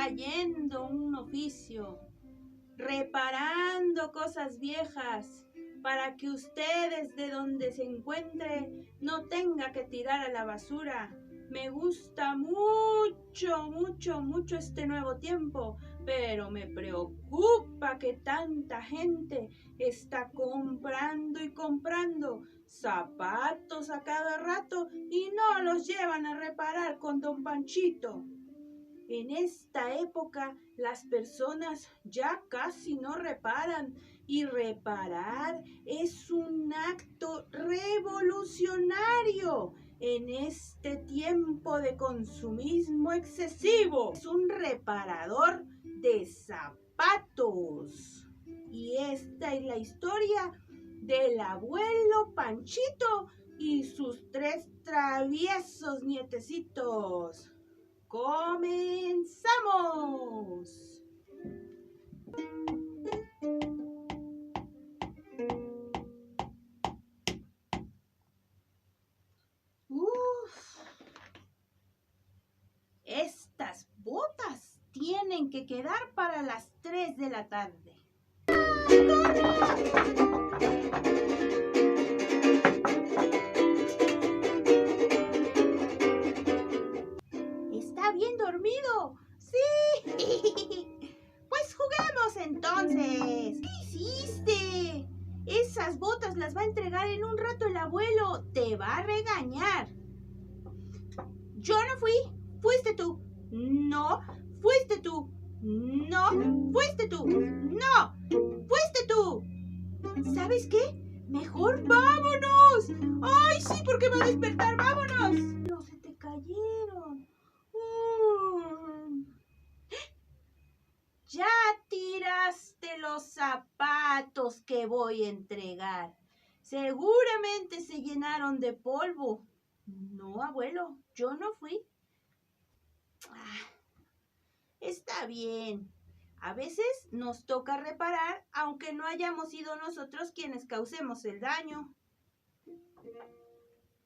trayendo un oficio, reparando cosas viejas, para que ustedes de donde se encuentre no tenga que tirar a la basura. Me gusta mucho, mucho, mucho este nuevo tiempo, pero me preocupa que tanta gente está comprando y comprando zapatos a cada rato y no los llevan a reparar con Don Panchito. En esta época las personas ya casi no reparan y reparar es un acto revolucionario en este tiempo de consumismo excesivo. Es un reparador de zapatos. Y esta es la historia del abuelo Panchito y sus 3 traviesos nietecitos. ¡Comenzamos! Estas botas tienen que quedar para las 3 de la tarde. ¿Está bien dormido? ¡Sí! Pues juguemos entonces. ¿Qué hiciste? Esas botas las va a entregar en un rato el abuelo. Te va a regañar. Yo no fui. Fuiste tú. No. Fuiste tú. No. Fuiste tú. No. Fuiste tú. ¿Sabes qué? Mejor vámonos. ¡Ay, sí! Porque va a despertar. ¡Vámonos! No, se te cayeron. Ya tiraste los zapatos que voy a entregar. Seguramente se llenaron de polvo. No, abuelo, yo no fui. Está bien. A veces nos toca reparar, aunque no hayamos sido nosotros quienes causemos el daño.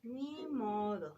Ni modo.